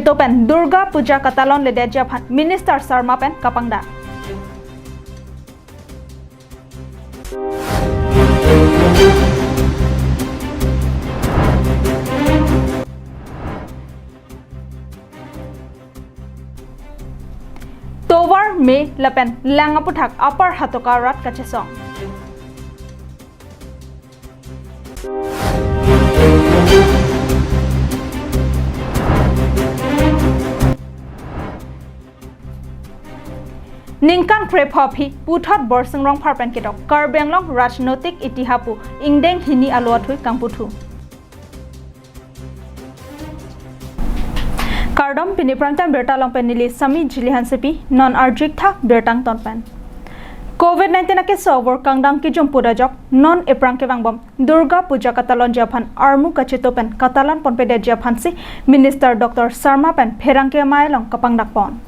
kachito pen Durga Puja katalon le deja phan Minister Sarma pen kapangda. Towar me lapen langaputhak upper hatokarat kachesong. Ningkan krep hopi puthot borsing rong pharpen kedok karbenglong rajnotik itihapu ingdeng hini alwathui kangputhu. Kardom piniprangtan bertalong penili sami jilihan sepi non arjik tha bertang tonpen. COVID-19 ake sober kangdang ki jumpuda jok non eprang ke bangbom Durga Puja katalon japan armu kachito pen katalan ponpede japan si Minister Dr. Sarma pen pherang ke mailong kapangdak pon.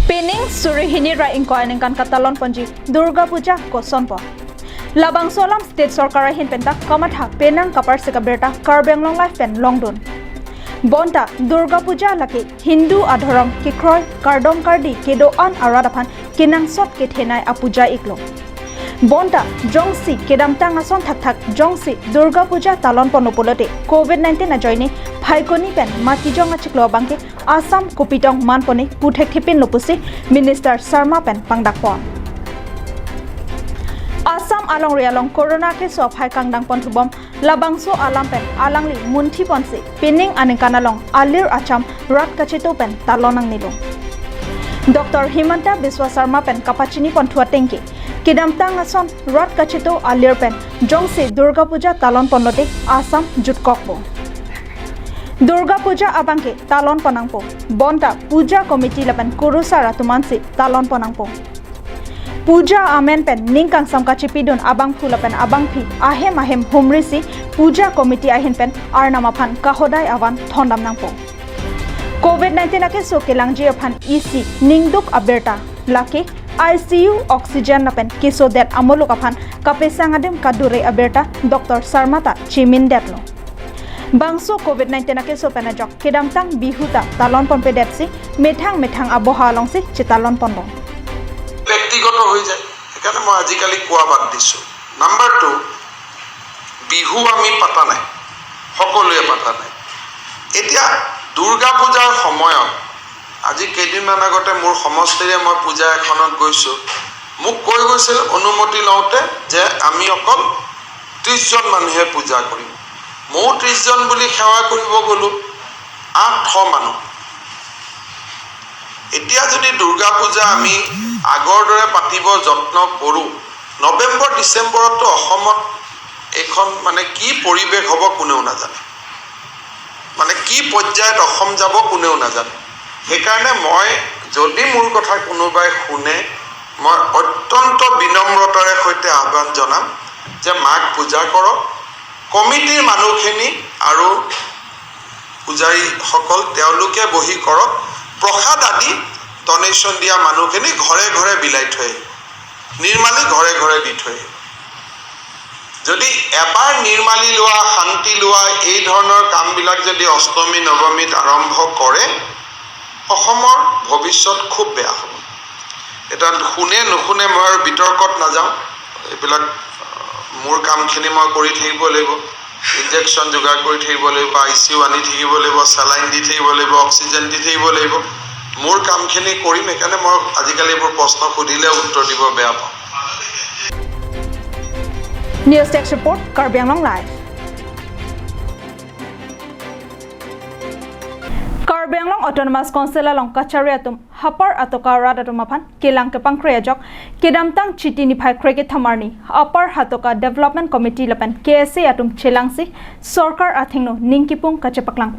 Pining surihini ra ingko anengkan katalon ponji Durga Puja koson po. Labang solam state sarkara hin penta kamatha penang kapar se kaberta karbenglong life pen longdon. Bonta Durga Puja laki Hindu adhoram kikroi kardom kardi kedo an aradapan kinang sot kethenai apuja iklo. Bonta jongsi kedam tangason thak thak jongsi Durga Puja talon ponopolote COVID-19 na joini phaikoni pen mati jonga chiklo bangke Assam kopitong manpone puthek thipin lopusi Minister Sarma pen pangdak pon. Assam along rialong corona ke so phai kangdang pon thubom labangso alam pen alangli munthi ponse pining anengkanalong alir acham rat kachito pen talonang nilo. Dr. Himanta Biswa Sarma pen kapachini pon thuatengki kidamtang ason rat kachito alir pen jongse Durga Puja talon ponlote Assam jutkokbo. Durga Puja abangke talon ponangpo bonta puja committee lapan kurusara tumansi talon ponangpo. Puja amen pen ningkang samkachi pidun abang phulapen abang phi ahem humrisi puja committee ahin pen arnamaphan kahodai awan thondam nangpo. COVID-19 ake so kelangji aphan EC ningduk aberta laki ICU oxygen napen kiso det amoluk aphan kapesangadem kadure aberta Dr. Sarmata chimin detlo. Bangso COVID-19 ake so penajok kedamtang bihuta talon pon pedepsi methang aboha longsi chitalon pondong. ব্যক্তিগত হৈ যায় এখানে মই আজিকালি কোৱা বাদ দিছো number 2 Bihu আমি পাতা নাই সকলোৱে পাতা নাই এতিয়া দুৰ্গা পূজাৰ সময়ত আজি কেইদিনমান আগতে মোৰ সমষ্টিৰে মই পূজা এখনত গৈছো মোক কৈ গৈছিল অনুমতি লওঁতে যে আমি অকল 30 জন মানুহে পূজা কৰিম মই 30 জন বুলি সেৱা কৰিব গলো 800 মানুহ এতিয়া যদি দুৰ্গা পূজা আমি আগৰ দৰে পাতিব যত্ন কৰো নৱেম্বৰ ডিসেম্বৰতো অসমত এখন মানে কি পৰিবেশ হ'ব কোনেও নাজানে মানে কি পৰ্যায়ত অসম যাব কোনেও নাজানে সেইকাৰণে মই যদি মোৰ কথা কোনোবাই শুনে মই অত্যন্ত বিনম্ৰতাৰে সৈতে আহ্বান জনাম যে মাক পূজা কৰক কমিটিৰ মানুহখিনি আৰু পূজাৰী সকল তেওঁলোকে বহি কৰক প্ৰসাদ আদি ডনেশ্যন দিয়া মানুহখিনি ঘৰে ঘৰে বিলাই থৈ নিৰ্মালি ঘৰে ঘৰে দি থৈ যদি এবাৰ নিৰ্মালি লোৱা শান্তি লোৱা এই ধৰণৰ কামবিলাক যদি অষ্টমী নৱমীত আৰম্ভ কৰে অসমৰ ভৱিষ্যত খুব বেয়া হ'ব এটা শুনে নুশুনে মই আৰু বিতৰ্কত নাযাওঁ এইবিলাক মোৰ কামখিনি মই কৰি থাকিব লাগিব ইনজেকশ্যন যোগাৰ কৰি থাকিব লাগিব ICU আনি থাকিব লাগিব সালাইন দি থাকিব লাগিব অক্সিজেন দি থাকিব লাগিব মোৰ কামখিনি কৰিম একানে মই আজিকালি এইবোৰ প্ৰশ্ন খুদিলে উত্তৰ দিব বেয়া পাওঁ News Desk Report Karbi Anglong Live Karbi Anglong Autonomous Council along Kachariatum Hapar Atoka Radatumapan Kilang Kepang Krejok Kidamtang Chiti Nipai Kreke Thamarni Upper Hatoka Development Committee Lapan KSA Atum Chelangsi Sorkar Athingno Ningkipung Kachepaklang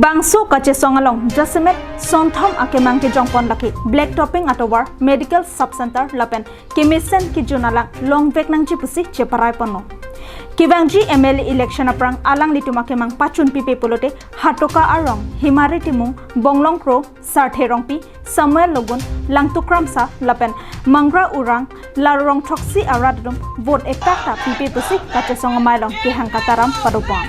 Bangso kache songalong Jasimet Sonthom akemang ke jongpon laki Black Topping atowar Medical Subcenter lapen Kimisen ki junalang long vek nang chipusi cheparai pono Kibangji MLA election aprang alang lituma kemang pachun pipe polote hatoka arong Himari timung Bonglong Kro Sarthe rongpi Samuel Logun Langtukramsa lapen Mangra urang Larong Thoksi aradum vote ekta pipe pusi kache songamai long ke hangkataram padopon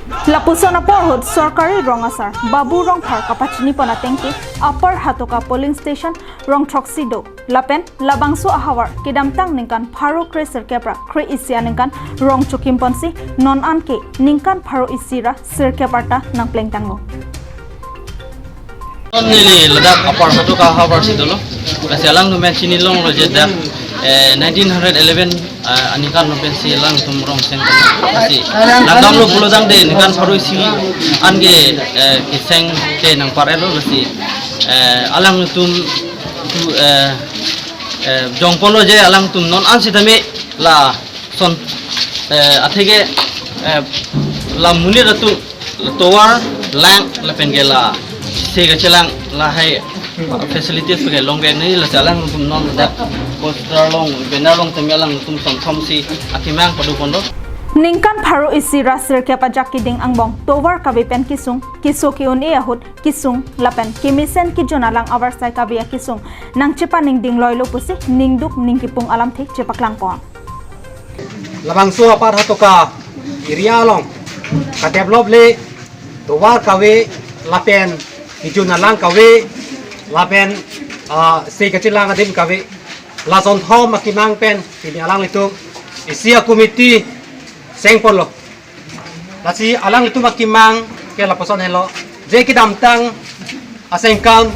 Lapusona pohod sorkari rongasar babu rong phar kapachini pona tengki upper hatoka polling station rong troxido lapen labangso ahawar kidamtang ningkan pharo kreser kepra kre isia ningkan rong chukim ponsi non anke ningkan pharo isira sir keparta nang plengtanglo Nili ladak upper hatoka ahawar sidolo kasi alang no menchini long roje dak 1911 anikan no pensi lang tumrong sen kasi nagdam lo bulodang de nikan pharo isi ange kiseng ke nang parelo lasi alang tum tu jongpolo je alang tum non an sitame la son athege la muni ratu towar lang la pengela sega chelang la hai facilities page long bag ni la chalang tum non dak poster long banner long temelang tum som thomsi akimang padu pondo ningkan pharo isira sir kepajak kiding angbong towar kabe pen kisung kisoki on e ahut kisung lapen kimisen ki jonalang awar sai kabe kisung nang chepa ning ding loilo pusi ningduk ningkipung alam the chepaklang ko labangso apar hatoka area long ka develop le towar kawe lapen kijuna lang kawe lapen se kachilang adim kawe la zon thom makimang pen tini alang litu isia committee sengpon lo lasi alang itu makimang ke la poson hello je kidam tang asengkan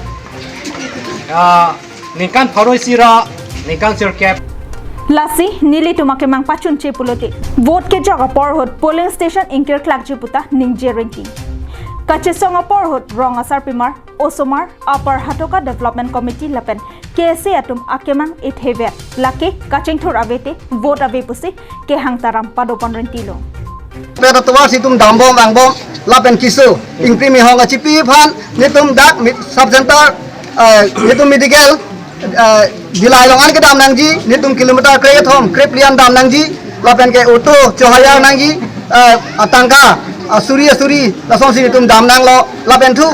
ningkan pharo sira ningkan sirkep lasi nili tumake mang pachun che pulote vote ke jaga porhot polling station inkir klak jiputa ningje ranking kachesonga porhot rong asar pimar osomar upper hatoka development committee lapen kese atum akemang itheve lake kacheng thor avete vote ave pusi ke hangtaram padopon rentilo pero tuwa situm dambom angbom lapen kisu ingprimi honga chipi phan nitum dak sub center nitum medical dilai longan ke dam nangji nitum kilometer kre thom kreplian dam nangji lapen ke auto chohaya nangji atangka suri lasong si nitum dam nang lo lapen thu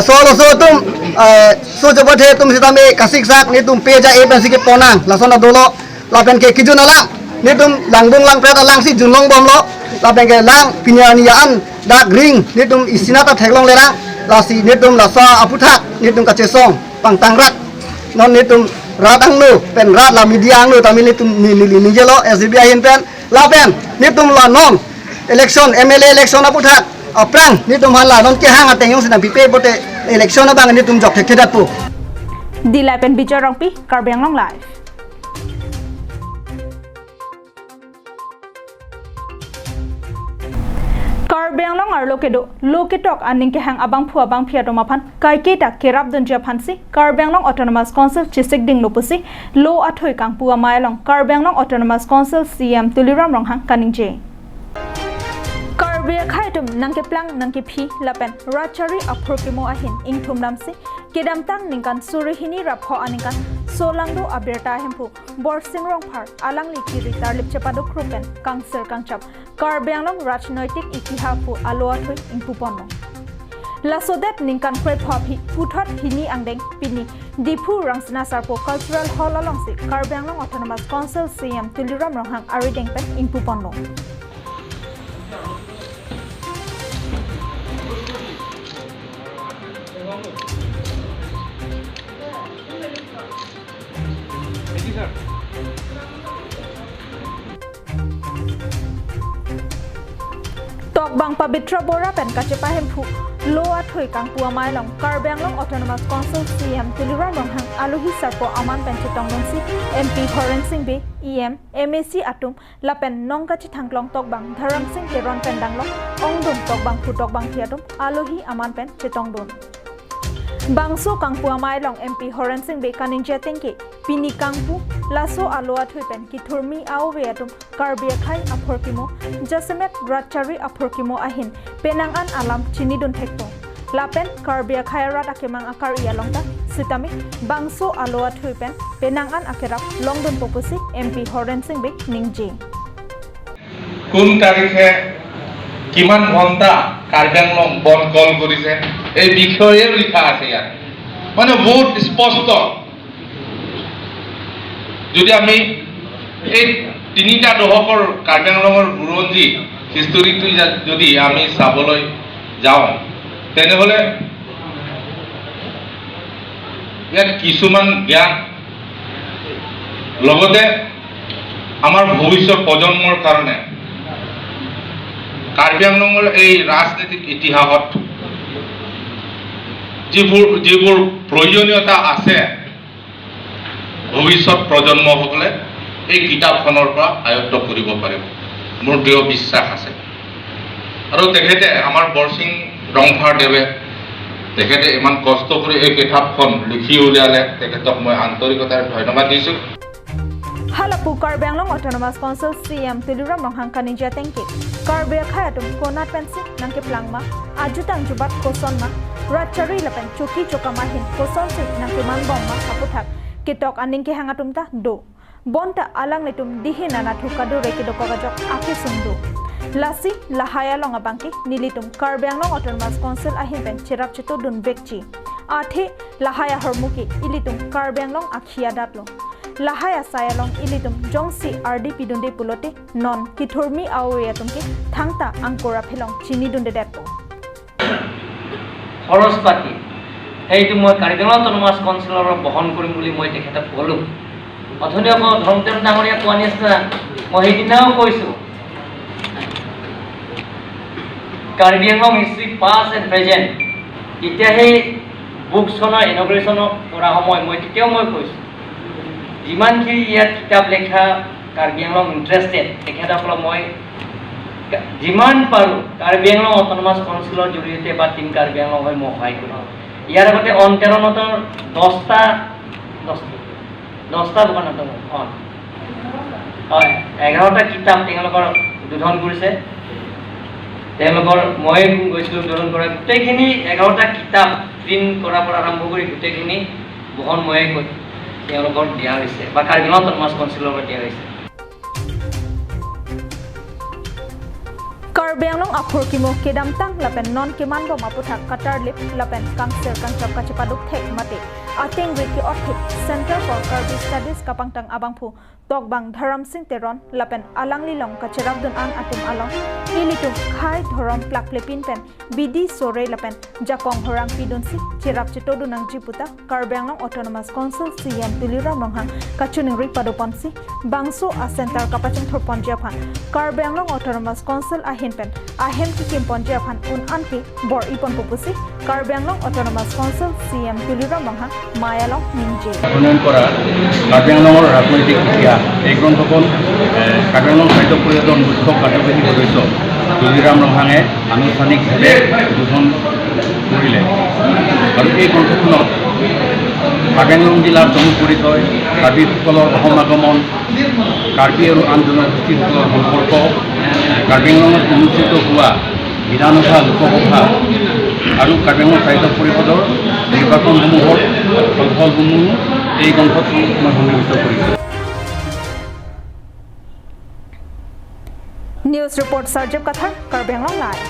solo so tum so jabothe tum sitame kasik sak nitum peja e pensi ke ponang lasona dolo lapen ke kijunala nitum langbung lang pret lang si junlong bom lo lapen ke lang pinyanian dak ring nitum isinata theklong lerang lasi nitum lasa aputhak nitum kachesong pangtangrat non nitum radang nu pen rat la mediang nu tamil nitum ni jelo SBI hin pen lapen nitum la nom election MLA election aputhak aprang nitum hala non ke hang ateng sina pipe bote election abang nitum jok thekedat pu dilapen bijarong pi karbyang long live karbyang long ar loketok aning ke hang abang phu abang phia to maphan kaike ta kerap don ja phansi karbyang long autonomous council chisik ding lopusi lo athoi kang pu amai long karbyang long autonomous council CM tuliram rong hang kaningje Karbe khaitum nangke plang nangke phi lapen rachari aphorkimo ahin ingthum namsi kedamtang ningkan surihini rapho aningkan solangdo aberta hempu borsing rong phar alangli kiri tar lipchapado krupen kangser kangchap karbeanglong rajnoitik itihapu aloa thoi ingpuponno lasodet ningkan khre phapi puthot hini angdeng pini dipu rangsna sarpo cultural hall alongsi karbeanglong autonomous council CM tuliram ronghang arideng pen ingpuponno Tokbang pabitra bora pen kachepa hempu loa thoi kang puamai long karbyang long autonomous council CM tuliram ronghang aluhi sarpo aman pen chitong longsi MP Horen Singh be EM MAC atum lapen nongka chithanglong tokbang dharam singh keron pen danglong ongdum tokbang phu tokbang thiatum aluhi aman pen chitong don Bangso kangpu amai long MP Horen Singh be kaning jetengke pini kangpu laso aloa thuipen ki thurmi awe atum karbia khai aphorkimo jasemet rachari aphorkimo ahin penangan alam chini don thekpo lapen karbia khai rat akemang akar ia longta sitami bangso aloa thuipen penangan akerap longdon popusi MP Horen Singh be ningje কোন তারিখে কিমান ঘন্টা কাৰ্যাংলং বন্ধ কল কৰিছে এই বিষয়ে লিখা আছে ইয়াত মানে বহুত স্পষ্ট যদি আমি এই তিনিটা দশকৰ কাৰ্যাংলঙৰ বুৰঞ্জী হিষ্টৰীটো যদি আমি চাবলৈ যাওঁ তেনেহ'লে ইয়াত কিছুমান জ্ঞান লগতে আমাৰ ভৱিষ্যত প্ৰজন্মৰ কাৰণে কাৰ্বি আংলঙৰ এই ৰাজনৈতিক ইতিহাসত যিবোৰ প্ৰয়োজনীয়তা আছে ভৱিষ্যত প্ৰজন্মসকলে এই কিতাপখনৰ পৰা আয়ত্ত কৰিব পাৰিব মোৰ দৃঢ় বিশ্বাস আছে আৰু তেখেতে আমাৰ বৰসিং ৰংফাৰদেৱে তেখেতে ইমান কষ্ট কৰি এই কিতাপখন লিখি উলিয়ালে তেখেতক মই আন্তৰিকতাৰে ধন্যবাদ দিছোঁ Halapu Karbi Anglong Autonomous Council CM Tuluram Longhangka Ninja Tengki Karbi Khayatum Konat Pensi Nangke Plangma Ajutang Jubat Kosonma Ratchari Lapen Chuki Chokamahin Koson Si Nangke Manbongma Kaputhak Kitok Aningke Hangatumta Do Bonta Alang Litum Dihinana Thukadu Rekidokogajok Aki Sundu Lasi Lahaya Longabangki Nilitum Karbi Anglong Autonomous Council Ahimpen Chirap Chito Dun Bekchi Ate Lahaya Hormuki Ilitum Karbi Anglong Akhia Datlo Lahaya Sayalong Ilitum Jongsi RDP Dunde Pulote Non Kiturmi Auriatumke Thangta Angkora Pelong Chini Dunde Depo Horospati Heitu moi Karbi Anglong Autonomous Council বহন কৰিম বুলি মই তেখেতক ক'লো অথনি আকৌ ধৰ্মতেন ডাঙৰীয়া কোৱা নিচিনা মই সেইদিনাও কৈছো Karbi Anglong history past and present এতিয়া সেই বুকছনৰ ইনগ্ৰেচন কৰা সময় মই তেতিয়াও মই কৈছো যিমানখিনি ইয়াত কিতাপ লেখা কাৰ্বি আংলং ইণ্টাৰেষ্টেড তেখেতসকলক মই যিমান পাৰোঁ কাৰ্বি আংলং অট'নমাছ কাউন্সিলৰ জৰিয়তে বা টিম কাৰ্বি আংলং হৈ মই সহায় কৰিম ইয়াৰ আগতে অন্তৰণতৰ 10টা দোকানত হয় 11টা কিতাপ তেওঁলোকৰ উদ্বোধন কৰিছে তেওঁলোকৰ মই গৈছিলোঁ উদ্বোধন কৰা গোটেইখিনি 11টা কিতাপ প্ৰিণ্ট কৰাৰ পৰা আৰম্ভ কৰি গোটেইখিনি বহন ময়ে কৰি তেওঁলোকৰ দিয়া হৈছে বা কাৰ্বি আংলং অট'নমাছ কাউন্সিলৰ পৰা দিয়া হৈছে Karbi Anglong Aphur Kimo Kedam Tang Lapen Non Kiman Bo Maputhak Qatar Lip Lapen Kangser Kangchap Kachipaduk Thek Mate Ateng Wiki Orthik Center for Karbi Studies Kapangtang Abangphu Tokbang Dharam Singh Teron Lapen Alangli Long Kachirap Dun An Atum Along Ilitum Khai Thorom Plak Plepin Pen Bidi Sore Lapen Jakong Horang Pidunsi Chirap Chitodu Nang Jiputa Karbi Anglong Autonomous Council CM Tulira Longhang Kachuning Ripadoponsi Bangso A Center Kapachang Thorpon Japan Karbi Anglong Autonomous Council Ahinpen Ahem Kikim Ponjapan Un Anki Bor Ipon Pupusi Karbi Anglong Autonomous Council CM Tulira Longhang Mayalong Ninje ভ্ৰমণ কৰা কাৰ্বি আংলঙৰ ৰাজনৈতিক ইতিহাস এই গ্ৰন্থখন কাৰ্বি আংলং সাহিত্য পৰিষদৰ মুখ্য কাৰ্যবাহী সদস্য তুলিৰাম ৰংহাঙে আনুষ্ঠানিকভাৱে উদ্বোধন কৰিলে আৰু এই গ্ৰন্থখনত কাৰ্বি আংলং জিলাৰ জন্ম পৰিচয় কাৰ্বিসকলৰ অসম আগমন কাৰ্বি আৰু আন জনগোষ্ঠীসকলৰ সম্পৰ্ক কাৰ্বি আংলঙত অনুষ্ঠিত হোৱা বিধানসভা লোকসভা আৰু কাৰ্বি আংলং সাহিত্য পৰিষদৰ নিৰ্বাচনসমূহৰ ফলাফলসমূহ এই গ্ৰন্থত মই সন্নিৱিষ্ট কৰিছোঁ News Report Sarjab Kathar Karbi Anglong Live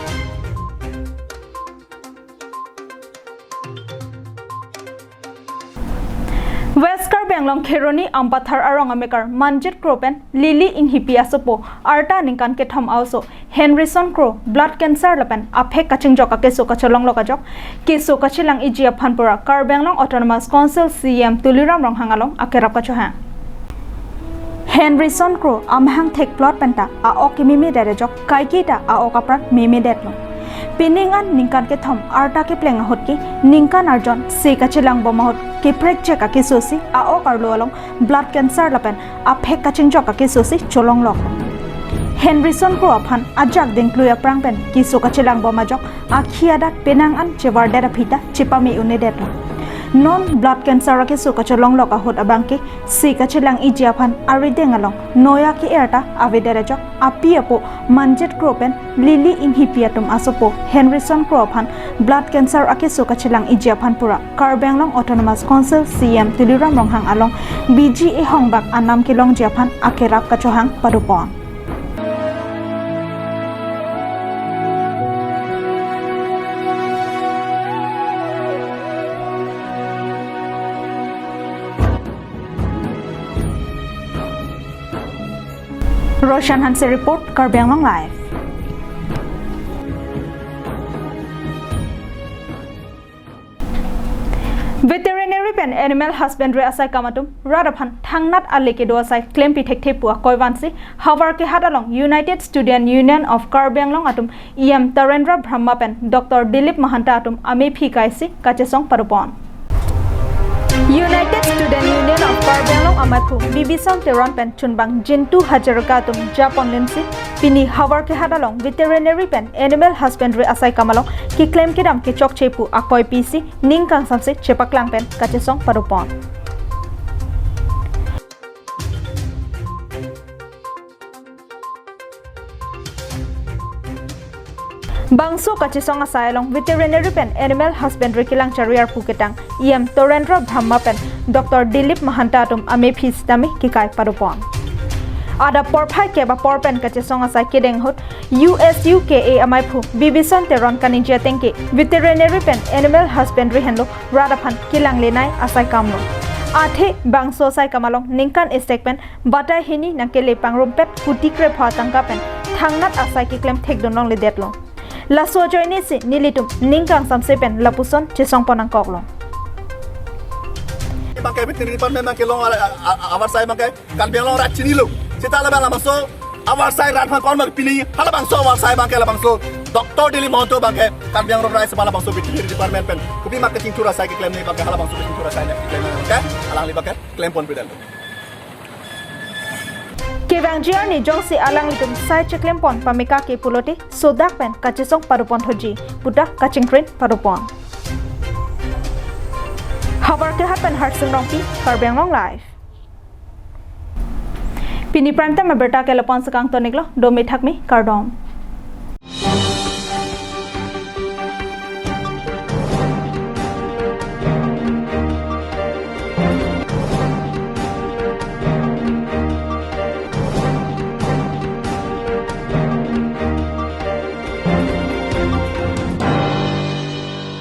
West Karbi Anglong Kheroni Ampathar Arong Amekar Manjit Kropen Lily Inhipia Sopo Arta Ningkan Kethom Also Henryson Crow Blood Cancer Lapen Aphe Kaching Joka Keso Kacholong Lokajok Keso Kachilang Ijia Phanpura Karbi Anglong Autonomous Council CM Tuliram Ronghangalong Akerap Kachoha Henryson Crow Amhang Thek Plot Penta A Okimimi Derejok Kaikita A Okaprat Mimi Detlo Piningan Ningkan Kethom Arta Ke Plenga Hotki Ningkan Arjon Sekachilang Bomahot Ke Prek Cheka Kesosi A Okarlo Along Blood Cancer Lapen Aphe Kaching Joka Kesosi Cholong Lok Henryson Crow Aphan Ajak Dinkluya Prangpen Kiso Kachilang Bomajok Akhiadat Penangan Chevar Dera Pita Chipami Unedetlo Non blood cancer ke sukacholong loka hot abangke sikachilang ijiaphan aridengalong noya ki erta avederejok apiapo manjet kropen lily inhipiatum asopo Henryson Crophan blood cancer ake sukachilang ijiaphan pura Karbi Anglong Autonomous Council CM Tuliram Ronghang along BGA hongbak anam kilong jiaphan akerap kachohang padupon Roshan Hanse Report Karbi Anglong Live pen animal husbandry asai kamatum radaphan thangnat alike do asai claim pithekte pua koiwansi havar ke hadalong United Student Union of Karbi Anglong atum em Tarendra Brahma pen Dr. Dilip Mahanta atum ame phikaisi kachesong parupon United Student Union of Karbi Anglong amathu bibisong teron pen chunbang jintu hajarka atum Japan lemsi pini havar ke hadalong veterinary pen animal husbandry asai kamalong ki claim kidam ki chok chepu akoi pc ningkang samse chepaklang pen kachesong parupon Bangso kachisong asylum veterinary pen animal husbandry kilang chariar puketang em Torendra Brahma pen Dr. Dilip Mahanta atum ame phistami kikai parupon Ada porphai ke ba porpen kachisong asai kideng hot USUKA amai phu bibison teron kaninjia tengke veterinary pen animal husbandry henlo radaphan kilang lenai asai kamlo Athe bangso sai kamalong ningkan estekpen batai hini nakele pangrumpet kutikre phatangka pen thangnat asai ki claim thek donong le detlo La sojoy ni si nilitum ningkang samsepen lapuson chisong ponang koklo. Bangkai veterinary department bangkai long awar sai bangkai kan biang long rat chini lo. Sita la bang so awar sai rat phan kon bang pini hala bang so awar sai bangkai la bang so Dr. Dilip Mahanta bangkai kan biang long rai sebala bang so veterinary department pen. Kupi marketing tura sai ke claim ni bangkai hala bang so veterinary tura sai ni claim bangkai alang li bangkai claim pon bidal. Kevang jiar ni jong si alang litum sai cheklem pon pamika ke pulote sodak pen kachisong parupon hoji puta kaching print parupon Habar ke hat pen harsung rongpi Karbi Anglong live Pini prime time berta ke lapon sekang toniklo domi thakmi kardom